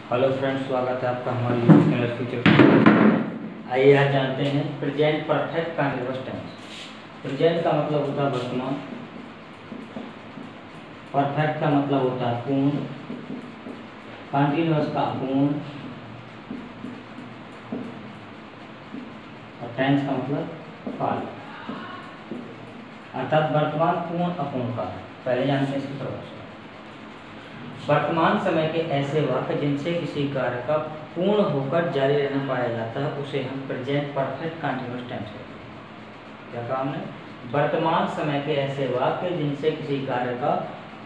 Hello friends, स्वागत है आपका हमारे यूट्यूब चैनल फ्यूचर। आइए आज जानते हैं present perfect continuous tense. Present का मतलब होता है वर्तमान, परफेक्ट का मतलब होता है पूर्ण, कंटीन्यूअस का अपूर्ण और टेंस का मतलब काल, अर्थात वर्तमान, पूर्ण, अपूर्ण काल। पहले जानते हैं इसकी परिभाषा। वर्तमान समय के ऐसे वाक्य जिनसे किसी कार्य का पूर्ण होकर जारी रहना पाया जाता है उसे हम प्रेजेंट परफेक्ट कंटीन्यूअस टेंस कहते हैं। क्या कहा हमने? वर्तमान समय के ऐसे वाक्य जिनसे किसी कार्य का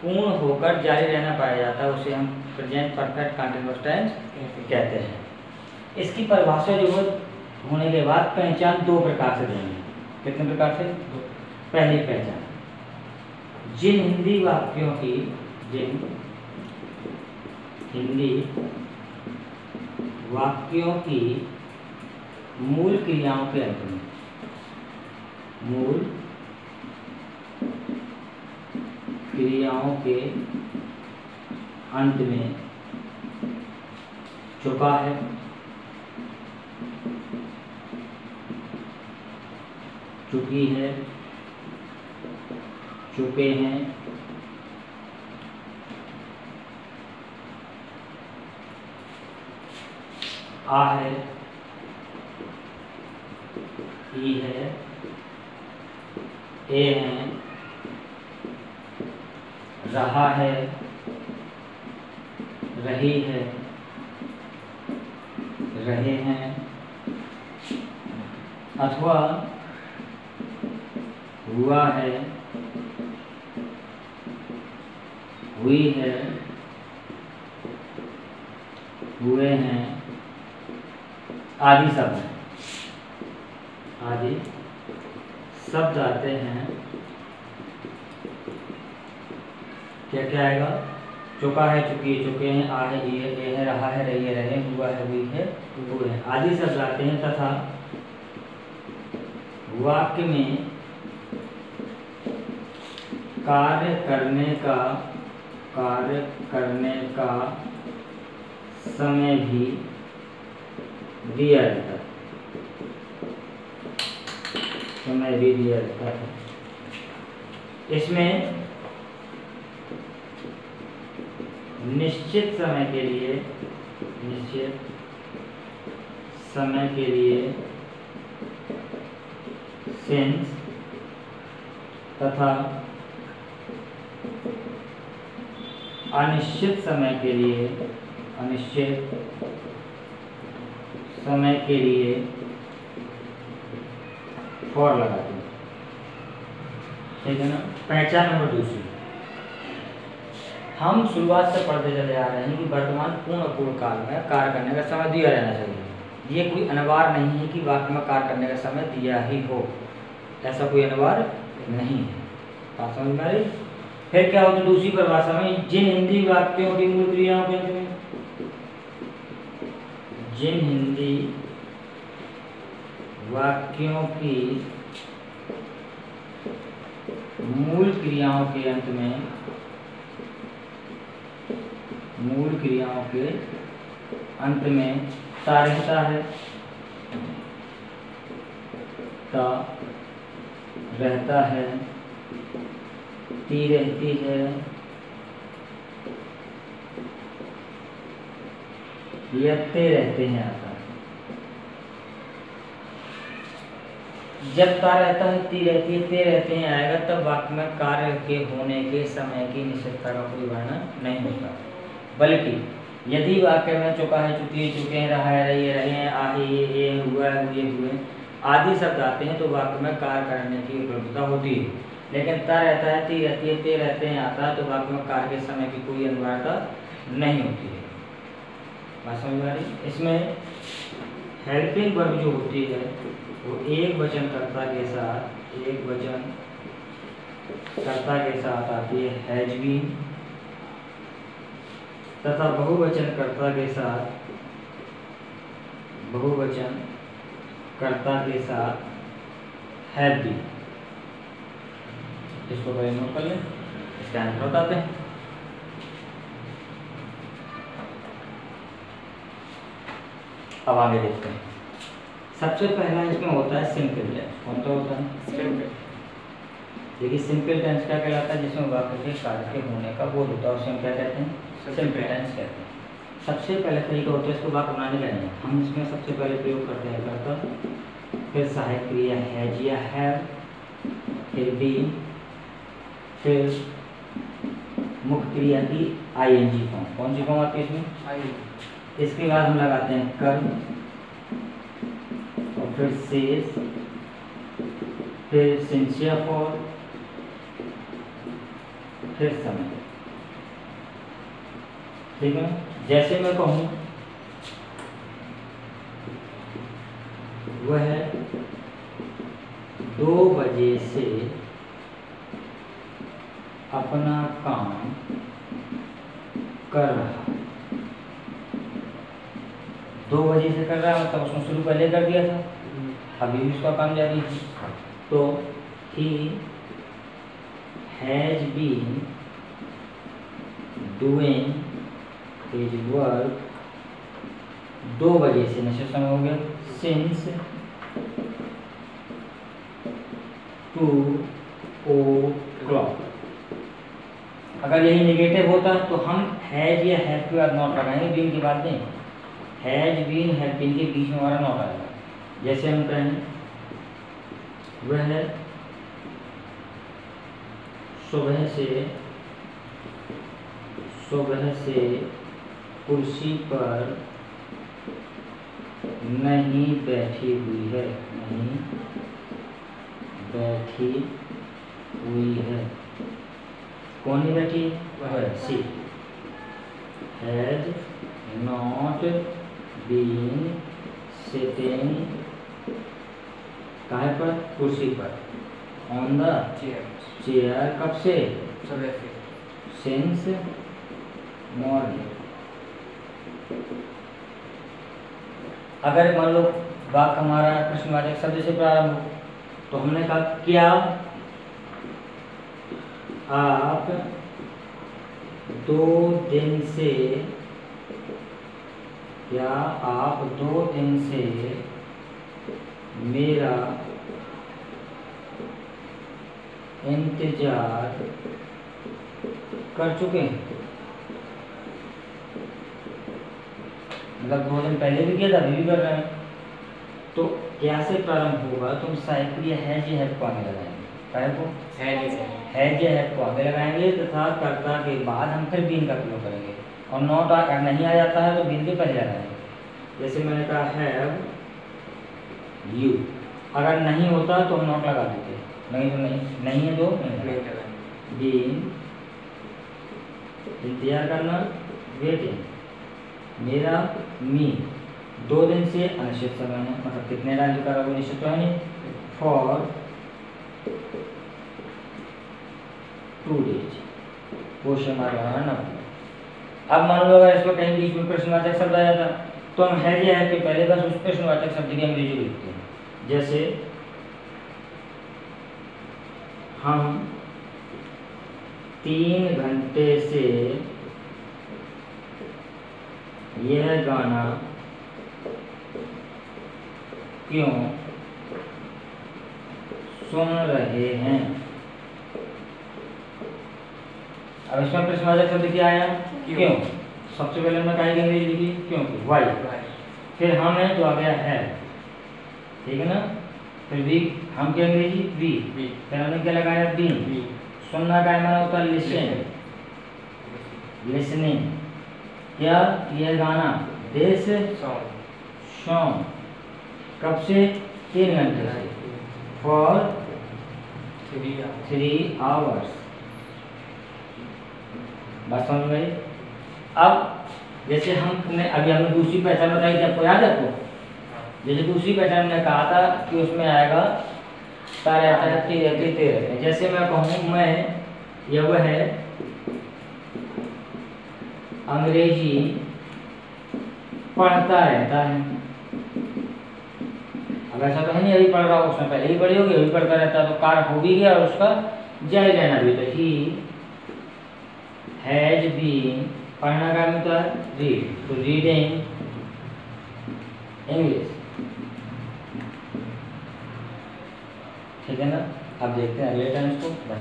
पूर्ण होकर जारी रहना पाया जाता है उसे हम प्रेजेंट परफेक्ट कंटीन्यूअस टेंस कहते हैं। इसकी परिभाषा जो होने के बाद पहचान दो प्रकार से देंगे। कितने प्रकार से? पहली पहचान, जिन हिंदी वाक्यों की मूल क्रियाओं के अंत में चुका है, चुकी है, चुके हैं, आ है, ई है, ए है, रहा है, रही है, रहे हैं, अथवा हुआ है, हुई है, हुए हैं, आदि शब्द हैं। आदि शब्द आते हैं। क्या क्या आएगा? चुका है, चुकी है, चुके हैं, आ है, ये है, रहा है, रही है, रहे, हुआ है, हुई है, हुए हैं, आदि शब्द आते हैं। तथा वाक्य में कार्य करने का समय भी दिया जाता है। समय भी दिया जाता है। इसमें निश्चित समय के लिए सिंस तथा अनिश्चित समय के लिए फॉर लगाते हैं। ठीक है ना? पहचान नंबर दूसरी, हम शुरुआत से पढ़ते चले आ रहे हैं कि वर्तमान, पूर्ण, अपूर्ण काल में कार्य करने का समय दिया रहना चाहिए। ये कोई अनिवार्य नहीं है कि वाक्य में कार्य करने का समय दिया ही हो, ऐसा कोई अनिवार्य नहीं है। बात समझ में आ रही? फिर क्या होता है दूसरी परिभाषा में? जिन हिंदी वाक्यों की मूल क्रियाओं के अंत में, जिन हिंदी वाक्यों की मूल क्रियाओं के अंत में, ता रहता है, ता रहता है, ती रहती है, या ते रहते हैं आता है। जब ता रहता है, ती रहती है, ते रहते हैं आएगा तब वाक्य में कार्य के होने के समय की निश्चितता का कोई वर्णन नहीं होता। बल्कि यदि वाक्य में चुका है, चुकी है, चुके हैं, रहा है, रही है, रहे हैं, आ है, ये हुआ है, हुए आदि शब्द आते हैं तो वाक्य में कार्य करने की उपलब्धता होती है। लेकिन ता रहता है, ती रहती है, ते रहते हैं आता है तो वाक्य में कार्य के समय की कोई अनिवार्यता नहीं होती है। बात समझ में आ रही? इसमें हेल्पिंग वर्ब जो होती है वो एक वचन कर्ता के साथ आती है, हैज बीन, तथा बहुवचन कर्ता के साथ हैव बीन। इसको पहले नोट कर लें, इसका आंसर बताते हैं। अब आगे देखते हैं। सबसे पहला इसमें होता है सिंपल टेंस। कौन सा होता है? सिंपल। देखिए सिंपल टेंस क्या कहलाता है? जिसमें वाक्य के कार्य के होने का बोध होता है, उसे हम क्या कहते हैं? सिंपल टेंस कहते हैं। सबसे पहले तरीका होता है इसको वाक्य बनाने का नहीं, हम इसमें सबसे पहले प्रयोग करते हैं करता, फिर सहायक क्रिया हैज या हैव, फिर बीन, फिर मुख्य क्रिया की आईएनजी फॉर्म। कौन सी फॉर्म आती है इसमें? आईएनजी। इसके बाद हम लगाते हैं कर्म, और फिर सेज, फिर सिंसियर फॉर, फिर समय। ठीक है, जैसे मैं कहूँ वह 2 बजे से अपना काम कर रहा। 2 बजे से कर रहा मतलब उसने शुरू पहले कर दिया था, अभी भी उसका काम जारी है। तो he has been doing his work 2 बजे से, निश्चित समय हो गया, since 2 o'clock। अगर यही नेगेटिव होता तो हम हैज या हैव के बाद नॉट लगाएंगे, बीन की बात नहीं। हैज बीन हैव बीन के बीच में हमारा नॉट आएगा। जैसे हम कहें वह सुबह से कुर्सी पर नहीं बैठी हुई है, नहीं बैठी हुई है। कौन नहीं बैठी? वह, सी हैज नॉट बीन सिटिंग, कहाँ पर? कुर्सी पर, ऑन द चेयर। कब से? सुबह से, सिंस मॉर्निंग। अगर मान लो वाक्य हमारा प्रश्नवाचक शब्द से प्रारंभ हो तो हमने कहा क्या आप 2 दिन से, क्या आप 2 दिन से मेरा इंतजार कर चुके हैं? मतलब 2 दिन पहले भी किया था, अभी भी कर रहे हैं। तो क्या से प्रारंभ होगा? तुम सहायक क्रिया हैज या हैव को आगे लगाएंगे। क्या को? हैज या हैव को आगे लगाएंगे तथा कर्ता के बाद हम फिर बीन का प्रयोग करेंगे, और नॉट नहीं आ जाता है तो बीन के पहले लगाएंगे। जैसे मैंने कहा हैव यू, अगर नहीं होता तो हम नॉट लगा देते, नहीं तो नहीं है तो नहीं लगाएंगे। बीन इंतजार करना, वेटिंग, मेरा मी 2 दिन से अनिश्चित समय है, मतलब कितने टाइम का वो निश्चित तो है नहीं। फॉर 2 डेज, वो हमारा ना। अब मान लो अगर इसको कहीं बीच में प्रश्नवाचक शब्द आ जाता तो हम हैज या हैव के पहले बस उस प्रश्नवाचक शब्द की अंग्रेजी लिखते हैं। जैसे हम 3 घंटे से यह गाना क्यों सुन रहे हैं? अब इसमें प्रश्नवाचक शब्द क्या आया? क्यों। सबसे पहले हमने क्या अंग्रेजी लिखी? क्योंकि, वाई। फिर हम है तो आ गया है, ठीक है ना। फिर वी, हम की अंग्रेजी वी। फिर हमने क्या लगाया? बीन। सुनना का माना होता है लिसन, लिसनिंग। क्या? यह गाना, दिस सॉन्ग। कब से? 3 घंटे से, फॉर 3 आवर्स। बात समझ में? अब जैसे हमने अभी हमने दूसरी पहचान बताई थी, आपको याद है? आपको जैसे दूसरी पहचान में कहा था कि उसमें आएगा तारे आता है तेरे। जैसे मैं कहूँ मैं, यह वह है अंग्रेजी पढ़ता रहता है। अब ऐसा तो है नहीं अभी पढ़ रहा हो, उसमें पहले ही पढ़ी होगी, अभी पढ़ता रहता है, तो कार्य हो भी गया और उसका जारी रहना भी। तो ही हैज बीन, पढ़ना का मतलब रीड, तो रीडिंग इंग्लिश। ठीक है ना, अब देखते हैं अगले टेंस को।